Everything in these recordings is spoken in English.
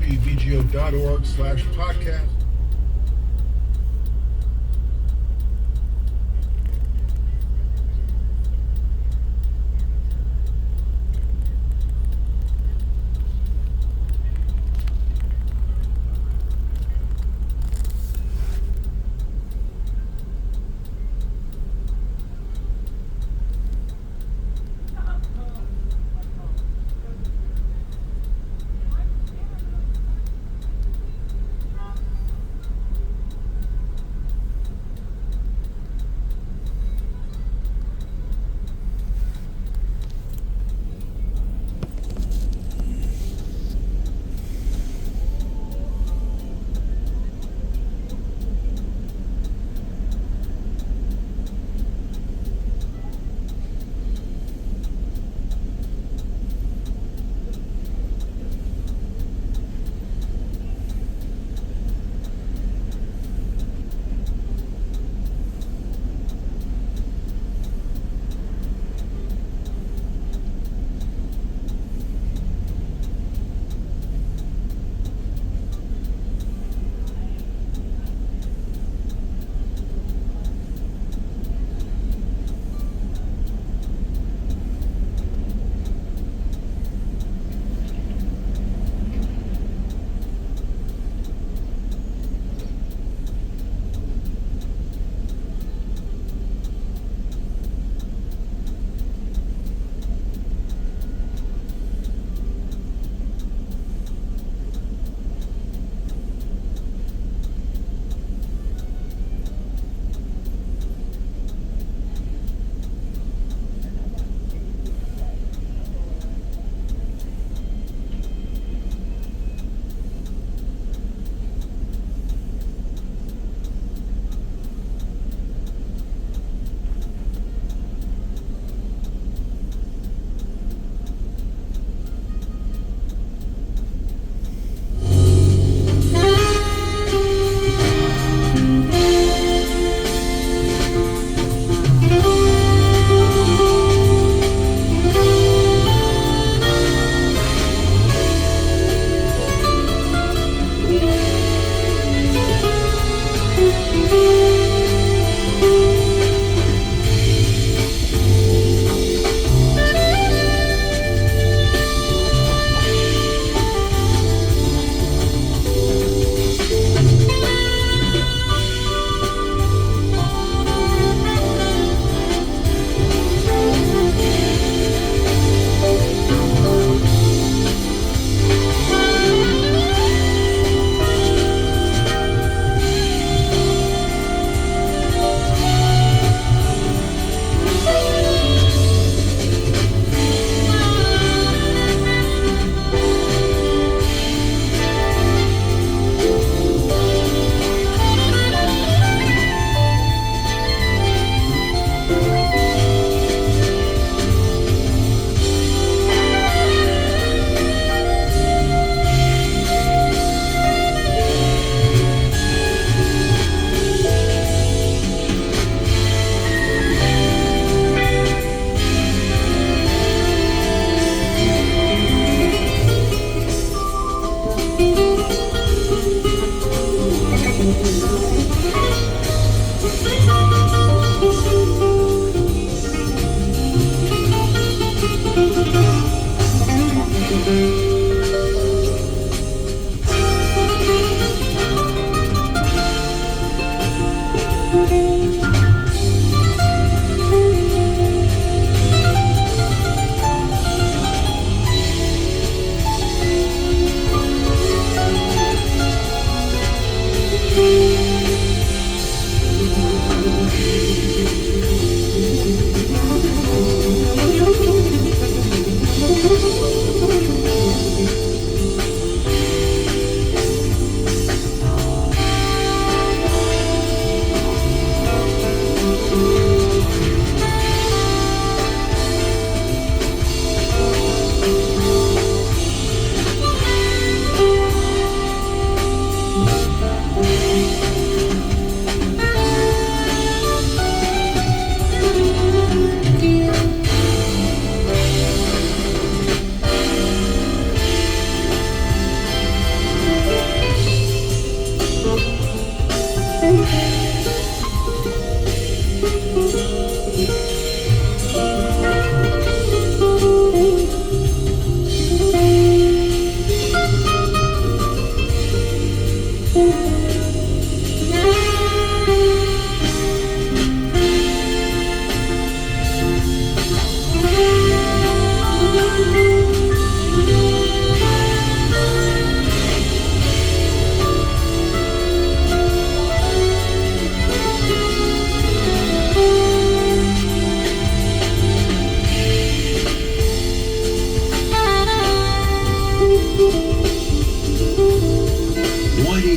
wvgo.org/podcast.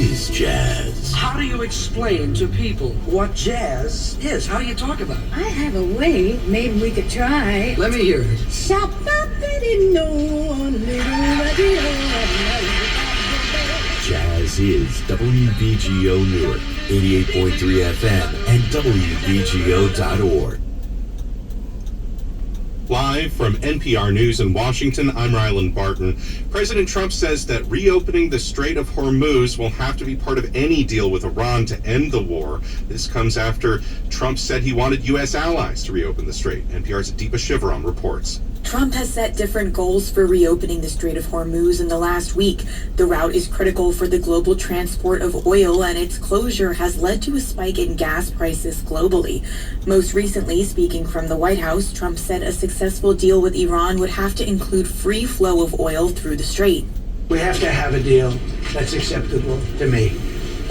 is jazz? How do you explain to people what jazz is? How do you talk about it? I have a way. Maybe we could try. Let me hear it. Jazz is WBGO Newark, 88.3 FM and WBGO.org. Live from NPR News in Washington, I'm Rylan Barton. President Trump says that reopening the Strait of Hormuz will have to be part of any deal with Iran to end the war. This comes after Trump said he wanted U.S. allies to reopen the strait. NPR's Deepa Shivaram reports. Trump has set different goals for reopening the Strait of Hormuz in the last week. The route is critical for the global transport of oil, and its closure has led to a spike in gas prices globally. Most recently, speaking from the White House, Trump said a successful deal with Iran would have to include free flow of oil through the strait. We have to have a deal that's acceptable to me.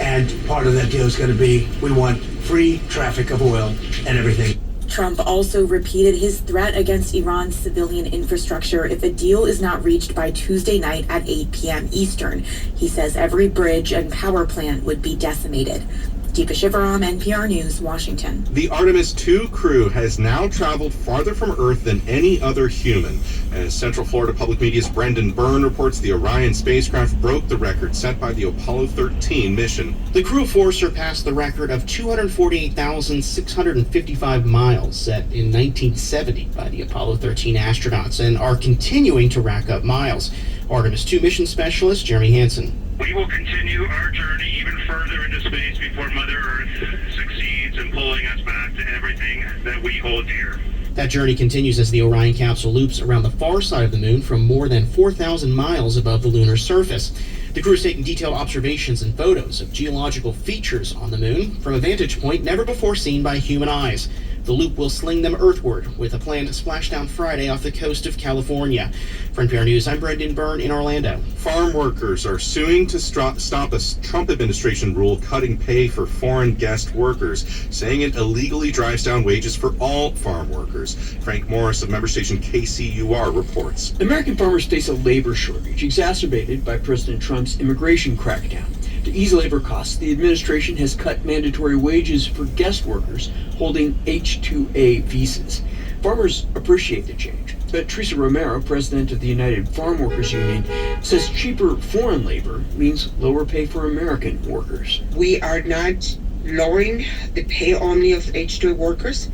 And part of that deal is going to be we want free traffic of oil and everything. Trump also repeated his threat against Iran's civilian infrastructure if a deal is not reached by Tuesday night at 8 p.m. Eastern. He says every bridge and power plant would be decimated. Deepa Shivaram, NPR News, Washington. The Artemis II crew has now traveled farther from Earth than any other human. As Central Florida Public Media's Brendan Byrne reports, the Orion spacecraft broke the record set by the Apollo 13 mission. The Crew 4 surpassed the record of 248,655 miles set in 1970 by the Apollo 13 astronauts and are continuing to rack up miles. Artemis II mission specialist Jeremy Hansen. We will continue our journey even further into space before Mother Earth succeeds in pulling us back to everything that we hold dear. That journey continues as the Orion capsule loops around the far side of the moon from more than 4,000 miles above the lunar surface. The crew is taking detailed observations and photos of geological features on the moon from a vantage point never before seen by human eyes. The loop will sling them earthward with a planned splashdown Friday off the coast of California. For NPR News, I'm Brendan Byrne in Orlando. Farm workers are suing to stop a Trump administration rule cutting pay for foreign guest workers, saying it illegally drives down wages for all farm workers. Frank Morris of member station KCUR reports. American farmers face a labor shortage exacerbated by President Trump's immigration crackdown. To ease labor costs, the administration has cut mandatory wages for guest workers holding H-2A visas. Farmers appreciate the change, but Teresa Romero, president of the United Farm Workers Union, says cheaper foreign labor means lower pay for American workers. We are not lowering the pay only of H-2A workers.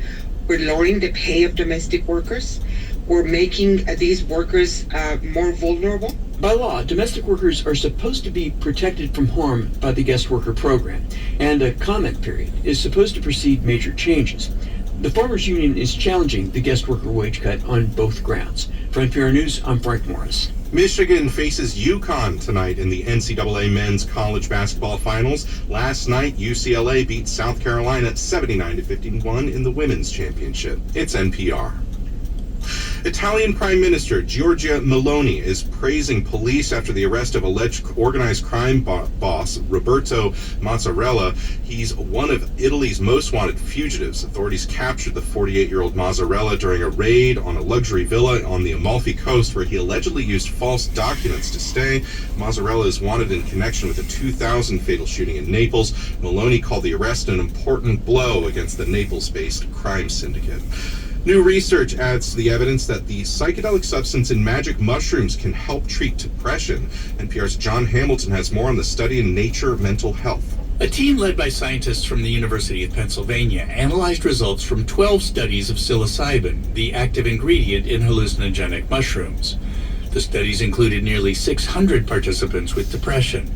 We're lowering the pay of domestic workers. We're making these workers more vulnerable. By law, domestic workers are supposed to be protected from harm by the guest worker program, and a comment period is supposed to precede major changes. The Farmers Union is challenging the guest worker wage cut on both grounds. For NPR News, I'm Frank Morris. Michigan faces UConn tonight in the NCAA men's college basketball finals. Last night, UCLA beat South Carolina 79-51 in the women's championship. It's NPR. Italian Prime Minister Giorgia Meloni is praising police after the arrest of alleged organized crime boss Roberto Mazzarella. He's one of Italy's most wanted fugitives. Authorities captured the 48-year-old Mazzarella during a raid on a luxury villa on the Amalfi Coast where he allegedly used false documents to stay. Mazzarella is wanted in connection with the 2000 fatal shooting in Naples. Meloni called the arrest an important blow against the Naples-based crime syndicate. New research adds to the evidence that the psychedelic substance in magic mushrooms can help treat depression. NPR's John Hamilton has more on the study in Nature Mental Health. A team led by scientists from the University of Pennsylvania analyzed results from 12 studies of psilocybin, the active ingredient in hallucinogenic mushrooms. The studies included nearly 600 participants with depression.